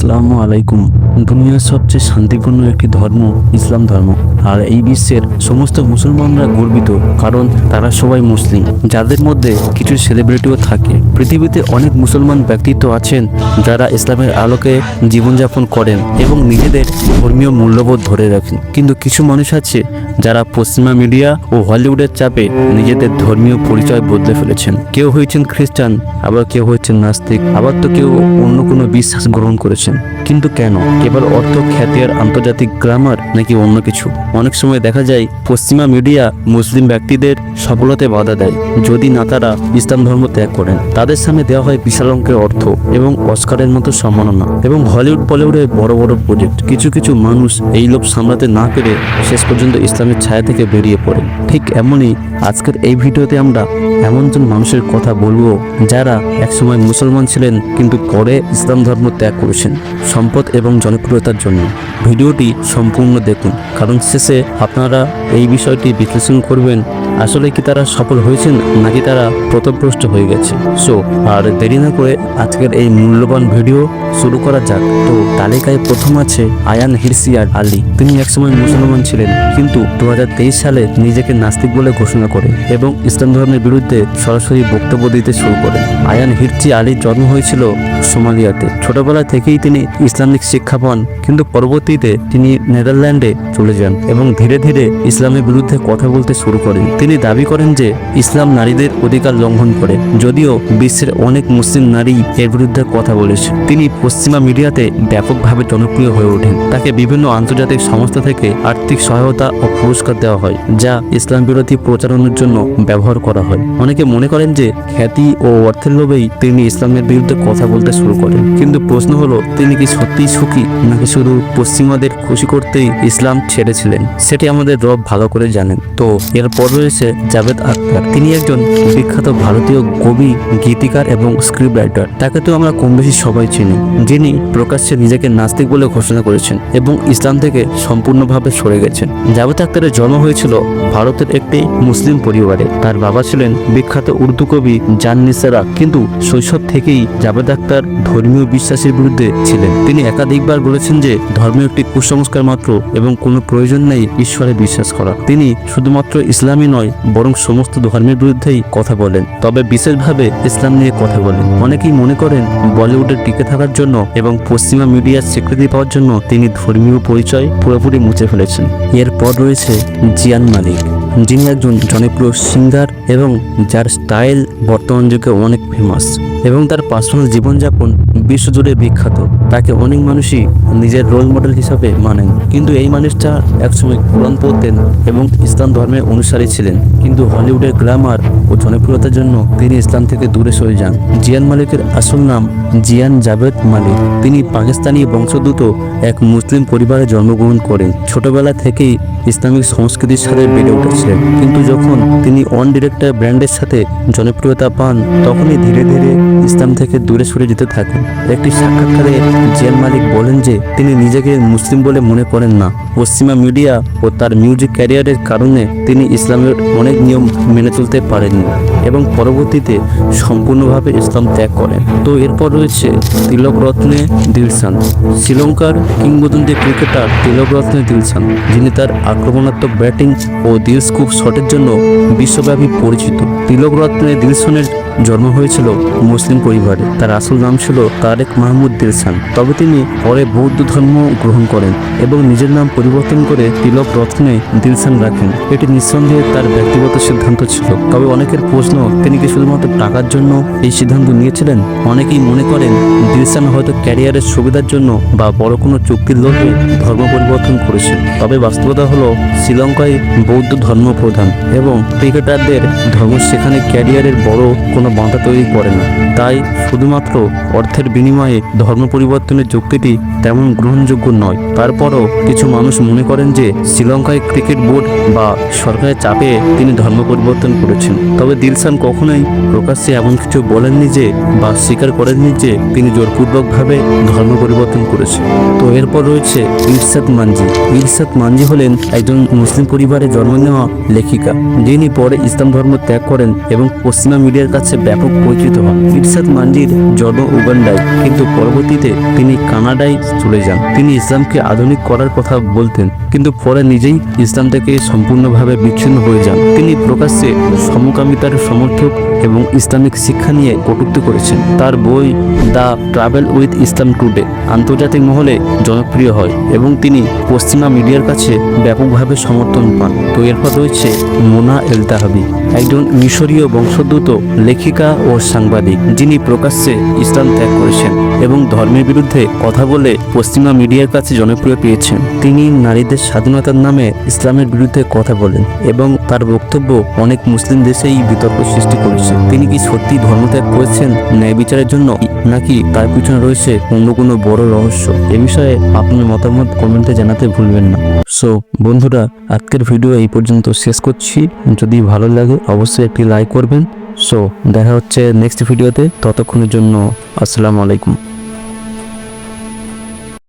আসসালামু আলাইকুম। দুনিয়ার সবচেয়ে শান্তিপূর্ণ একটি ধর্ম ইসলাম ধর্ম, আর এই বিশ্বের সমস্ত মুসলমানরা গর্বিত কারণ তারা সবাই মুসলিম, যাদের মধ্যে কিছু সেলিব্রিটিও থাকে। পৃথিবীতে অনেক মুসলমান ব্যক্তিত্ব আছেন যারা ইসলামের আলোকে জীবনযাপন করেন এবং নিজেদের ধর্মীয় মূল্যবোধ ধরে রাখেন, কিন্তু কিছু মানুষ আছে যারা পশ্চিমা মিডিয়া ও হলিউডের চাপে নিজেদের ধর্মীয় পরিচয় বদলে ফেলেছেন। কেউ হয়েছেন খ্রিস্টান, আবার কেউ হয়েছেন নাস্তিক, আবার তো কেউ অন্য কোনো বিশ্বাস গ্রহণ করেছেন। কিন্তু কেন? কেবল অর্থ, খ্যাতি আর আন্তর্জাতিক গ্রামার, নাকি অন্য কিছু? অনেক সময় দেখা যায় পশ্চিমা মিডিয়া মুসলিম ব্যক্তিদের সফলতায় বাধা দেয় যদি না তারা ইসলাম ধর্ম ত্যাগ করেন। তাদের সামনে দেওয়া হয় বিশাল অঙ্কের অর্থ এবং অস্কারের মতো সম্মাননা এবং হলিউড বলিউডের বড় বড় প্রজেক্ট। কিছু কিছু মানুষ এই লোভ সামলাতে না পেরে শেষ পর্যন্ত ইসলামের ছায়া থেকে বেরিয়ে পড়ে। ঠিক এমনই আজকের এই ভিডিওতে আমরা এমনজন মানুষের কথা বলবো যারা একসময় মুসলমান ছিলেন কিন্তু পরে ইসলাম ধর্ম ত্যাগ করেছেন সম্পদ এবং জনপ্রিয়তার জন্য। ভিডিওটি সম্পূর্ণ দেখুন, কারণ শেষে আপনারা এই বিষয়টি বিশ্লেষণ করবেন আসলে কি তারা সফল হয়েছেন নাকি তারা পথভ্রষ্ট হয়ে গেছে। সো আর দেরি না করে আজকের এই মূল্যবান ভিডিও শুরু করা যাক। তো তালিকায় প্রথম আছে আয়ান হিরসি আলী। তিনি একসময় মুসলমান ছিলেন কিন্তু 2023 সালে নিজেকে নাস্তিক বলে ঘোষণা করে এবং ইসলাম ধর্মের বিরুদ্ধে সরাসরি বক্তব্য দিতে শুরু করেন। আয়ান হিরসি আলীর জন্ম হয়েছিল সোমালিয়াতে। ছোটবেলা থেকেই তিনি ইসলামিক শিক্ষা পান, কিন্তু পরবর্তীতে তিনি নেদারল্যান্ডে চলে যান এবং ধীরে ধীরে ইসলামের বিরুদ্ধে কথা বলতে শুরু করেন। তিনি দাবি করেন যে ইসলাম নারীদের অধিকার লঙ্ঘন করে, যদিও বিশ্বের অনেক মুসলিম নারী এর বিরুদ্ধে কথা বলেছে। তিনি পশ্চিমা মিডিয়াতে ব্যাপকভাবে জনপ্রিয় হয়ে ওঠেন। তাকে বিভিন্ন আন্তর্জাতিক সংস্থা থেকে আর্থিক সহায়তা ও পুরস্কার দেওয়া হয়, যা ইসলাম বিরোধী প্রচারণের জন্য ব্যবহার করা হয়। অনেকে মনে করেন যে খ্যাতি ও অর্থের লোভেই তিনি ইসলামের বিরুদ্ধে কথা বলতে শুরু করেন, কিন্তু প্রশ্ন হলো তিনি কি সত্যিই সুখী নাকি শুধু পশ্চিমাদের খুশি করতেই ইসলাম ছেড়েছিলেন? সেটি আমাদের রব ভালো করে জানেন। তো এরপর রয়েছে জাভেদ আখতার। তিনি একজন বিখ্যাত ভারতীয় কবি, গীতিকার এবং স্ক্রিপ্ট রাইটার। তাকে তো আমরা কম বেশি সবাই চিনি, যিনি প্রকাশ্যে নিজেকে নাস্তিক বলে ঘোষণা করেছেন এবং ইসলাম থেকে সম্পূর্ণভাবে সরে গেছেন। জাভেদ আখতারের জন্ম হয়েছিল ভারতের একটি মুসলিম পরিবারে। তার বাবা ছিলেন বিখ্যাত উর্দু কবি জান নিসারা, কিন্তু শৈশব থেকেই জাভেদ আখতার ধর্মীয় বিশ্বাসের বিরুদ্ধে ছিলেন। তিনি একাধিকবার বলেছেন যে ধর্ম একটি কুসংস্কার মাত্র এবং কোনো প্রয়োজন নেই ঈশ্বরে বিশ্বাস করা। তিনি শুধুমাত্র ইসলামই নয় বরং সমস্ত ধর্মের বিরুদ্ধেই কথা বলেন, তবে বিশেষভাবে ইসলাম নিয়ে কথা বলেন। অনেকেই মনে করেন বলিউডে টিকে থাকার জন্য এবং পশ্চিমা মিডিয়ার স্বীকৃতি পাওয়ার জন্য তিনি ধর্মীয় পরিচয় পুরোপুরি মুছে ফেলেছেন। এরপর রয়েছে জিয়ান মালিক, যিনি একজন জনপ্রিয় সিঙ্গার এবং যার স্টাইল বর্তমান যুগে অনেক ফেমাস এবং তার পার্সোনাল জীবনযাপন বিশ্বজুড়ে বিখ্যাত। তাকে অনেক মানুষই নিজের রোল মডেল হিসাবে মানেন, কিন্তু এই মানুষটা একসময় কোরআন পড়তেন এবং ইসলাম ধর্মের অনুসারী ছিলেন, কিন্তু হলিউডের গ্ল্যামার ও জনপ্রিয়তার জন্য তিনি ইসলাম থেকে দূরে সরে যান। জিয়ান মালিকের আসল নাম জিয়ান জাভেদ মালিক। তিনি পাকিস্তানি বংশোদ্ভূত এক মুসলিম পরিবারে জন্মগ্রহণ করেন। ছোটবেলা থেকেই ইসলামিক সংস্কৃতির সাথে বেড়ে উঠেছিলেন, কিন্তু যখন তিনি অন ডিরেক্টর ব্র্যান্ডের সাথে জনপ্রিয়তা পান তখনই ধীরে ধীরে ইসলাম থেকে দূরে সরে যেতে থাকেন। একটি সাক্ষাৎকারে জিয়ান মালিক বলেন যে তিনি নিজেকে মুসলিম বলে মনে করেন না। পশ্চিমা মিডিয়া ও তার মিউজিক ক্যারিয়ারের কারণে তিনি ইসলামের অনেক নিয়ম মেনে চলতে পারেননি এবং পরবর্তীতে সম্পূর্ণভাবে ইসলাম ত্যাগ করেন। তো এরপর রয়েছে তিলকরত্নে দিলশান। শ্রীলঙ্কার কিংবদন্তি ক্রিকেটার তিলকরত্নে দিলশান, যিনি তার আক্রমণাত্মক ব্যাটিং ও দিল স্কুপ শটের জন্য বিশ্বব্যাপী পরিচিত। তিলকরত্নে দিলশানের জন্ম হয়েছিল মুসলিম পরিবারে। তার আসল নাম ছিল তারেক মাহমুদ দিলশান, তবে তিনি পরে বৌদ্ধ ধর্ম গ্রহণ করেন এবং নিজের নাম পরিবর্তন করে তিলক রত্নে দিলশান রাখেন। এটি নিঃসন্দেহে তার ব্যক্তিগত সিদ্ধান্ত ছিল, তবে অনেকের প্রশ্ন তিনি কি শুধুমাত্র টাকার জন্য এই সিদ্ধান্ত নিয়েছিলেন? অনেকেই মনে করেন দিলশান হয়তো ক্যারিয়ারের সুবিধার জন্য বা বড় কোনো চুক্তির লোভে ধর্ম পরিবর্তন করেছেন। তবে বাস্তবতা হলো শ্রীলঙ্কায় বৌদ্ধ ধর্ম প্রধান এবং ক্রিকেটারদের ধর্ম সেখানে ক্যারিয়ারের বড় কোনো বাধা তৈরি করে না। তাই শুধুমাত্র অর্থের বিনিময়ে ধর্ম পরিবর্তনের যুক্তিটি তেমন গ্রহণযোগ্য নয়। তারপরও কিছু মানুষ মনে করেন যে শ্রীলঙ্কায় ক্রিকেট বোর্ড বা সরকারের চাপে তিনি ধর্ম পরিবর্তন করেছেন। তবে দিলশান কখনোই প্রকাশ্যে এমন কিছু বলেননি যে বা স্বীকার করেননি যে তিনি জোরপূর্বকভাবে ধর্ম পরিবর্তন করেছেন। তো এরপর রয়েছে ইরশাদ মানজি। ইরশাদ মানজি হলেন একজন মুসলিম পরিবারে জন্ম নেওয়া লেখিকা, যিনি পরে ইসলাম ধর্ম ত্যাগ করেন এবং পশ্চিমা মিডিয়ার কাছে ব্যাপক পরিচিত হন। ইরশাদ মান্ডির জন্ম উগান্ডায়, কিন্তু পরবর্তীতে তিনি কানাডায় চলে যান। তিনি ইসলামকে আধুনিক করার কথা বলতেন, কিন্তু পরে নিজেই ইসলাম থেকে সম্পূর্ণভাবে বিচ্ছিন্ন হয়ে যান। তিনি প্রকাশ্যে সমকামিতার সমর্থক এবং ইসলামিক শিক্ষা নিয়ে কটূক্তি করেছেন। তার বই the travel with Islam today আন্তর্জাতিক মহলে জনপ্রিয় হয় এবং তিনি পশ্চিমা মিডিয়ার কাছে ব্যাপকভাবে সমর্থন পান। তো এরপর রয়েছে মোনা এলতাহাবি, একজন মিশরীয় বংশোদ্ভূত লেখিকা ও সাংবাদিক, যিনি প্রকাশ্যে ইসলাম ত্যাগ করেছেন এবং ধর্মের বিরুদ্ধে কথা বলে পশ্চিমা মিডিয়ার কাছে জনপ্রিয় পেয়েছেন। তিনি নারীদের স্বাধীনতার নামে ইসলামের বিরুদ্ধে কথা বলেন এবং তার বক্তব্য অনেক মুসলিম দেশেই বিতর্ক সৃষ্টি করেছে। তিনি কি সত্যি ধর্মত্যাগ করেছেন ন্যায় বিচারের জন্য, নাকি তার পিছনে রয়েছে অন্য কোনো বড় রহস্য? এ বিষয়ে আপনার মতামত কমেন্টে জানাতে ভুলবেন না। সো বন্ধুরা, আজকের ভিডিও এই পর্যন্ত শেষ করছি। যদি ভালো লাগে অবশ্যই একটি লাইক করবেন। সো দেখা হচ্ছে নেক্সট ভিডিওতে, ততক্ষণের জন্য আসসালামু আলাইকুম।